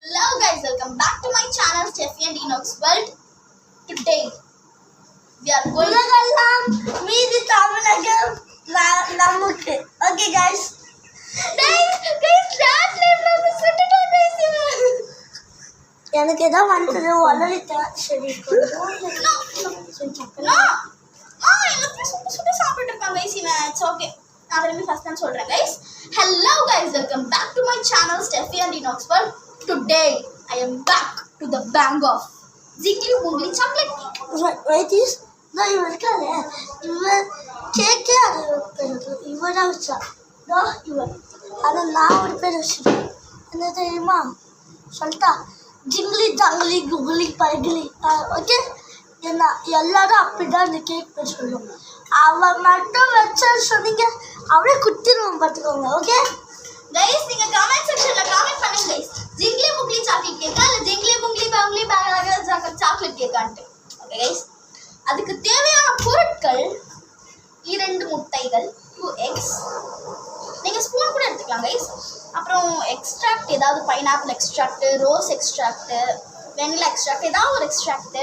Hello guys, welcome back to my channel Steffi and Enoch's World. Today we are going to meet the Tamil Namukku. Okay guys. start எனக்கு ஏதோ வந்தது வளரிட்டா சரி சுட்டு சாப்பிட்டு இருக்காங்க guys. It's okay. நான் திரும்பி ஃபர்ஸ்ட் டைம் சொல்றேன் guys. Hello guys, welcome back to my channel Steffi and Enoch's World. Today I am back to the bang of Jiggly Woogly chocolate cake. Wait is நான் இவர்க்கல இவர் கேக்கே அது இவரா வச்சா இவர் அதை நான் ஒரு பேர் வச்சிருக்கேன் என்ன தெரியுமா சொல்லிட்டா ஜிங்லி ஜாங்லி குகுலி பர்கிலி ஓகே என்ன எல்லாரும் அப்படிதான் இந்த கேக் பேர் சொல்லுவோம் அவன் மட்டும் வச்சா சொன்னீங்க அப்படியே குத்திடுவோம் பார்த்துக்கோங்க ஓகே guys நீங்க கமெண்ட் செக்ஷன்ல கமெண்ட் பண்ணுங்க guys. Jiggly Woogly chocolate cake இல்ல Jiggly Woogly Bangly Bang chocolate cake and. Okay guys. அதுக்கு தேவையான பொருட்கள் 2 முட்டைகள் 2 eggs. நீங்க ஸ்பூன் கூட எடுத்துக்கலாம் guys. அப்புறம் எக்ஸ்ட்ராக்ட் ஏதாவது pineapple extract, rose extract, vanilla extract ஏதாவது ஒரு எக்ஸ்ட்ராக்ட்.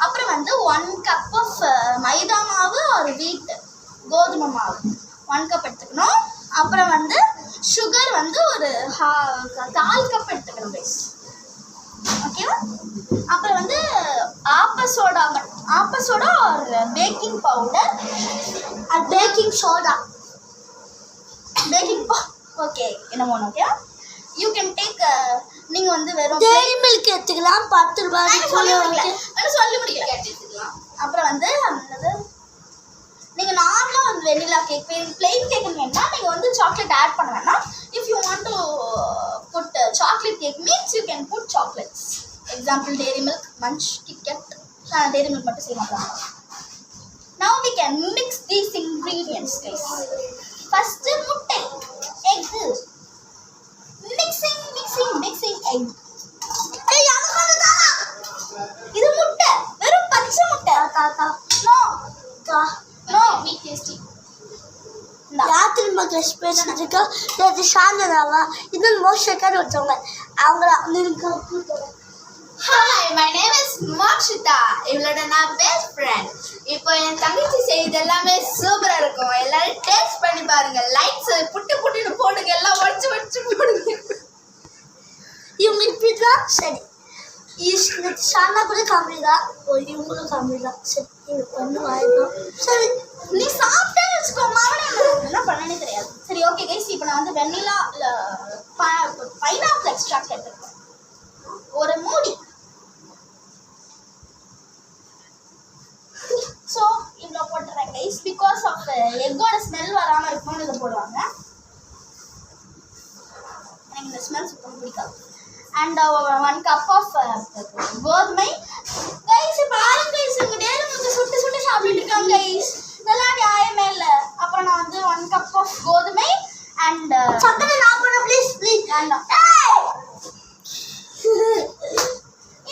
அப்புறம் வந்து 1 கப் ஆஃப் மைதா மாவு ஒரு வீட் கோதுமை மாவு 1 கப் எடுத்துக்கணும். அப்புறம் வந்து சுகர் வந்து ஒரு 1/4 கப் எடுத்துக்கணும் guys. ஓகேவா? அப்புறம் வந்து ஆப்ப சோடா ஒரு baking powder and baking soda okay என்னமோ ஓகேவா? யூ கேன் டேக் நீங்கள் வந்து வெறும் டெய்ரி மில்க் எடுத்துக்கலாம் 10 ரூபாய்க்கு சொல்லி முடிக்கல எடுத்துக்கலாம். அப்புறம் வந்து நீங்கள் நார்மலாக வந்து வெனிலா கேக் பிளெயின் கேக்குன்னு வேணா நீங்கள் வந்து சாக்லேட் ஆட் பண்ண வேணாம். If you want to put chocolate cake means you can put chocolates. Example Dairy Milk, Munch, KitKat. Dairy Milk மட்டும் செய்ய மாட்டாங்க. Now we can mix these ingredients guys. First முட்டை egg mixing egg. ஏய் அதுக்குதானா இது முட்டை வெறும் பச்சை முட்டை தாத்தா no be tasty. ராத்திரி மக்கள் ஸ்பெஷல் இருக்கா இது ஷானராவா இது மோஷக்கர் வச்சவங்க அவங்கள நிறுக்க கூப்பிடுறேன். Hi my name is Mokshitha. இவளோட நான் பெஸ்ட் ஃப்ரெண்ட். இப்போ என் தங்கச்சி செய்து எல்லாமே சூப்பராக இருக்கும். எல்லாரும் டேஸ்ட் பண்ணி பாருங்க. லைக்ஸ் புட்டுன்னு போடுங்க. எல்லாம் உடச்சு போடுங்க. இவங்க இப்படிதான் சரி ஷானா கூட காமெடி தான் இவங்களும் காமெடி தான் சரி இவங்க பண்ணு வாய்ப்போம் சரி நீ சாப்பிட்டே வச்சுக்கோ. மாவனே என்ன பண்ணனே தெரியாது. சரி ஓகே கைஸ், இப்போ நான் வந்து வெண்ணிலா பைனாப்பிள் எக்ஸ்ட்ராக்ட் எடுத்துருக்கேன் ஒரு மூடி. ஸோ இவ்வளோ போட்டுறேன் கைஸ். பிகாஸ் ஆஃப் எக்கோட ஸ்மெல் வராமல் இருக்கணும்னு இதை போடுவாங்க. எனக்கு இந்த ஸ்மெல் சுத்தம் பிடிக்காது. அண்ட் 1 கப் ஆஃப் கோதுமை கைஸ். பாருங்க கைஸ், இவங்க டேரி மில்க் சுட்டு சாப்பிட்டு இருக்காங்க கைஸ். இதெல்லாம் நியாயமே இல்லை. அப்புறம் நான் வந்து 1 கப் ஆஃப் கோதுமை அண்ட் சக்கரை நான் போட ப்ளீஸ் வேண்டாம்.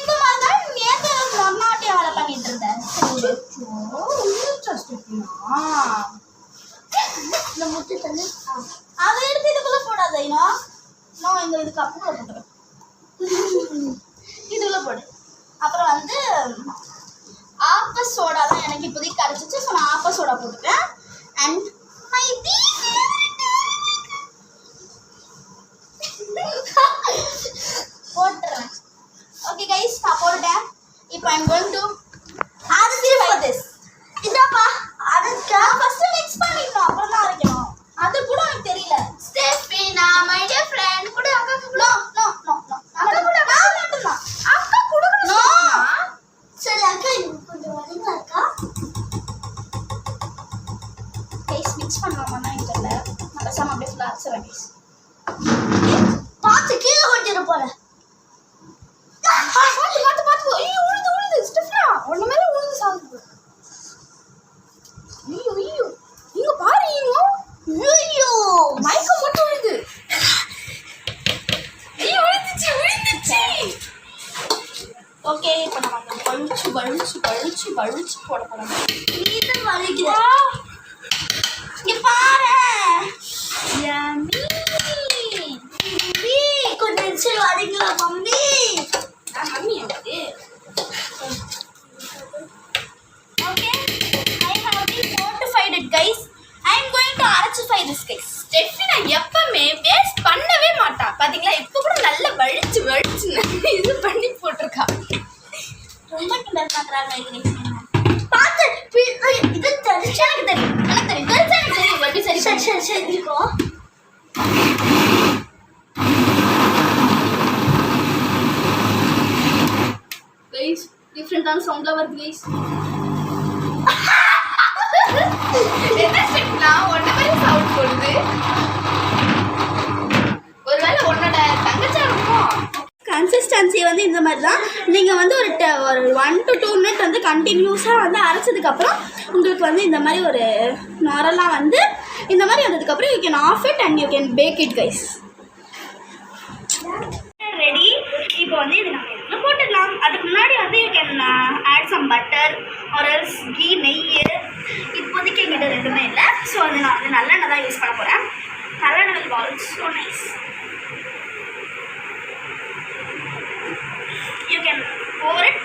இந்த மாதிரி தான் நேற்று நன்னாட்டியம் வேலை பண்ணிட்டு இருந்தேன். இந்த முட்டை தண்ணி அதை எடுத்து இதுக்குள்ள போடாத. இந்த இதுக்கு அப்புறம் போட்டுருக்கேன். இதுக்குள்ள போடு. அப்புறம் வந்து ஆப்ப சோடா தான் எனக்கு இப்போதைக்கு கிடைச்சிச்சு. ஸோ நான் ஆப்ப சோடா போட்டுக்கிறேன். அண்ட் மை போட்டுறேன். ஓகே கைஸ், நான் போட்டுட்டேன். இப்போ ஐம் கோயிங் டு அரைச்சிட்டு திஸ். இதாப்பா அரைச்சா ஃபர்ஸ்ட் மிக்ஸ் பண்ணிடணும், அப்புறம் தான் அரைக்கணும். அது கூட எனக்கு தெரியல. ஸ்டெஃபினா மை டியர் ஃப்ரெண்ட் கூட அக்கா கூட நோ அக்கா கூட நான் மட்டும் தான் அக்கா கூட நோ. சரி அக்கா கொஞ்சம் வரீங்களா அக்கா? கைஸ் மிக்ஸ் பண்ணலாமா எனக்கு தெரியல. நான் பேசாம அப்படியே ஃபுல்லாக அரைச்சிடுறேன் கைஸ். பார்த்து கீழே கொட்டிட போறேன். பார்த்து ஐயோ உழுது ஸ்டெஃபினா ஒன்று மேலே உழுது சாப்பிடு. ஐயோ இங்க பாரு. ஐயோ மைக்க மட்டும் விழுது. ஐயோ விழுந்துச்சு. ஓகே இப்போ நம்ம பழிச்சு போட போறோம். இது வலிக்குதா? இங்க பாரு. கொஞ்சம் வரீங்களா மம்மி? வழிச்சு இது பண்ணி போட்டிருக்கா. ரொம்ப கிண்டல் பண்றாங்க. பார்த்து இது தெரிஞ்சா எனக்கு தெரியும், எனக்கு தெரியும், தெரிஞ்சா எனக்கு தெரியும். எப்படி சரி சரி சரி சரி இருக்கும். கைஸ் டிஃப்ரெண்டான சவுண்டா வருது கைஸ். என்ன ஸ்டெப்னா ஒன்ன மாதிரி சவுண்ட் போடுது. ஒருவேளை உன்னோட தங்கச்சா இருக்கும். கன்சிஸ்டன்சி வந்து இந்த மாதிரி தான். நீங்கள் வந்து ஒரு 1 to 2 மினிட் வந்து கண்டினியூஸாக வந்து அரைச்சதுக்கப்புறம் உங்களுக்கு வந்து இந்த மாதிரி ஒரு நாரெல்லாம் வந்து இந்த மாதிரி வந்ததுக்கப்புறம் you can off it and you can bake it guys. Ready. இப்போ வந்து இது நம்ம இதில் போட்டுடலாம். அதுக்கு முன்னாடி வந்து you can add some butter or else ghee, நெய். இப்போதைக்கு எங்கிட்ட ரெண்டுமே இல்லை. ஸோ அது நான் வந்து நல்லெண்ணெய் தான் யூஸ் பண்ண போகிறேன். நல்லெண்ணெய் will balls so nice. You can over it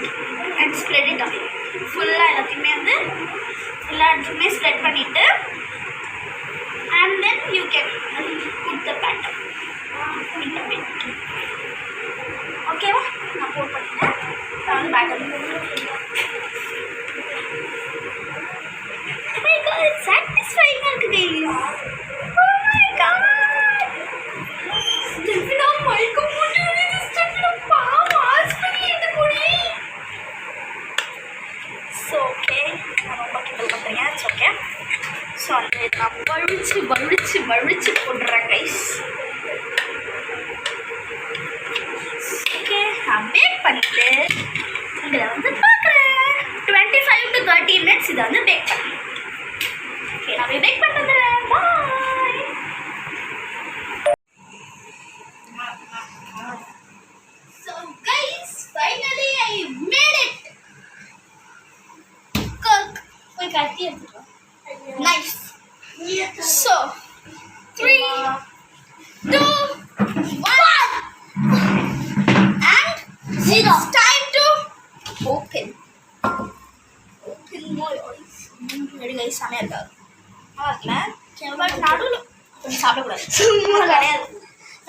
and spread it அப்படி ஃபுல்லாக எல்லாத்தையுமே வந்து எல்லா இடத்துக்குமே ஸ்ப்ரெட் பண்ணிவிட்டு and then you can put the batter இந்த பிட். ஓகேவா? நான் போட் பண்ணிட்டேன். நான் வந்து பேட்டர் சாட்டிஸ்ஃபைங்காக இருக்குது guys. Oh my god, Stephina மைக்க முடியுது. ஸ்டெஃபினா பாவம் ஹாஸ்பிட்டல் போடி. ஸோ ஓகே, நான் ரொம்ப கிண்டல் பண்ணுறேன். It's okay. ஸோ அந்த நான் வழிச்சு போடுறேன் கைஸ். ஓகே, நான் பேக் பண்ணிட்டு உங்களை வந்து பார்க்குறேன். 25 to 30 minutes இதை வந்து பேக் பண்ணேன். ஓகே, நான் போய் பேக் பண்ணுறேன். பாய். So guys, finally I made it. Cook. போய் கட்டி எடுத்துட்டோம். Nice. So 3, 2, 1 and 0. It's time to open more eyes. Ready guys, சமையா இருக்கா? பட் நடுவில் கொஞ்சம் சாப்பிடக்கூடாது. சும்மா கிடையாது.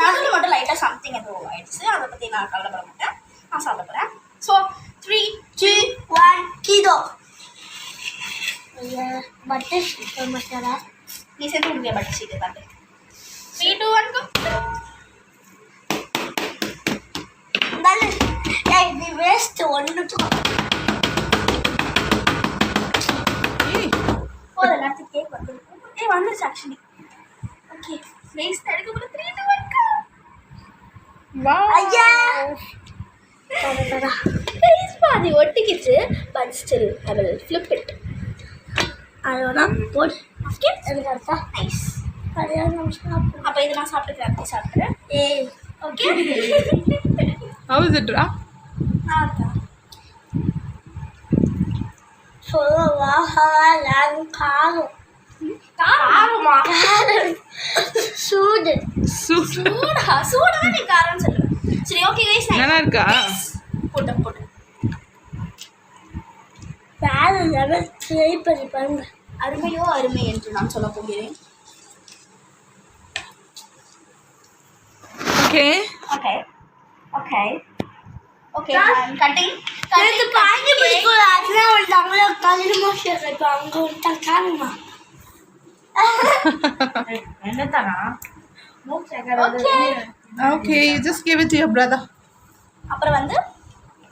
நடுவில் மட்டும் லைட்டாக சம்திங் எதுவும் ஆயிடுச்சு. அதை பற்றி நான் கவலைப்பட மாட்டேன். நான் சாப்பிட போகிறேன். ஸோ 3, 2, 1 கீதோ. பட்டர் ஷீட் மசாலா நீ சேர்த்து கொடுங்க. பட்டர் ஷீட் பார்த்து 3, 2, 1 go. இது வேஸ்ட் ஒன்றுக்கும் போதும். எல்லாத்துக்கும் கேக் வந்துருக்கு. வந்துருச்சு ஆக்சுவலி. ஓகே, வேஸ்ட் எடுக்க 3, 2, 1 go. ஐயா பாதி ஒட்டிக்கிச்சு. But still I will flip it. அதெல்லாம் போட்டு ஓகே, எனக்கு அடுத்தா நைஸ். சரியாக நம்ம சாப்பிடுவோம். அப்போ இதை நான் சாப்பிட்டுக்கிறேன். அப்படி சாப்பிட்றேன். ஏய் okay. How is it, Ra? சொல்லவா காரம் காரமா? சூடு சூடா நீ காரம்னு சொல்லுவேன். சரி ஓகே கைஸ், நல்லா இருக்கா? போட்டு வேற லெவல் ட்ரை பண்ணி பாருங்க. அருமையோ அருமை என்று நான் சொல்ல போகிறேன். Okay. Okay okay okay, cutting நேற்று பாஞ்சு பிடிக்கும். அதெல்லாம் வந்துட்டாங்களே கல்லுமா சேர்க்க அங்கே வந்துட்டாங்க காணுமா. Okay. Okay, you just give it to your brother. அப்புறம் வந்து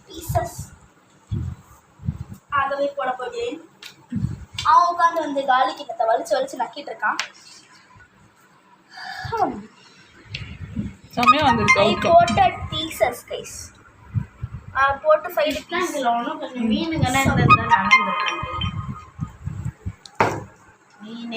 பீசஸ் ஆகவே போட போகிறேன். அவன் உட்காந்து வந்து காலி கிண்ணத்தை வலிச்சு நக்கிட்டு இருக்கான். செம்மையா வந்திருக்கு I outcome. coated pieces guys. போட்டு 5 டிஃப்ரெண்ட் இதில் ஒன்றும் கொஞ்சம் மீனுங்கெல்லாம் இருந்தது தான் நடந்துருக்காங்க. மீன்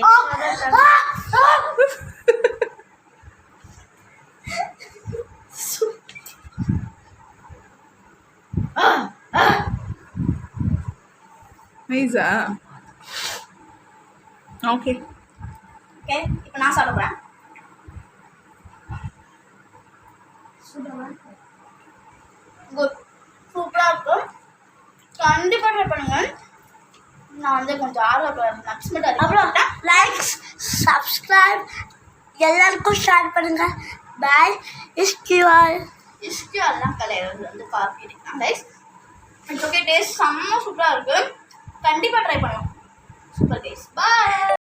நைஸா? ஓகே. ஓகே, இப்போ நான் சாப்பிட போகிறேன். குட், சூப்பராக இருக்கும். கண்டிப்பாக ட்ரை பண்ணுங்க. நான் வந்து கொஞ்சம் ஆர்வம் நட்ஸ் மட்டும் அப்புறம் லைக்ஸ் சப்ஸ்கிரைப் எல்லாருக்கும் ஷேர் பண்ணுங்க. Boy is QR. இஷ்கு அதெல்லாம் கிடையாது, வந்து காப்பி அடிக்கலாம் கைஸ். இட்ஸ் ஓகே, டேஸ்ட் செம்ம சூப்பராக இருக்குது. கண்டிப்பாக ட்ரை பண்ணுவோம். சூப்பர் கைஸ், பாய்.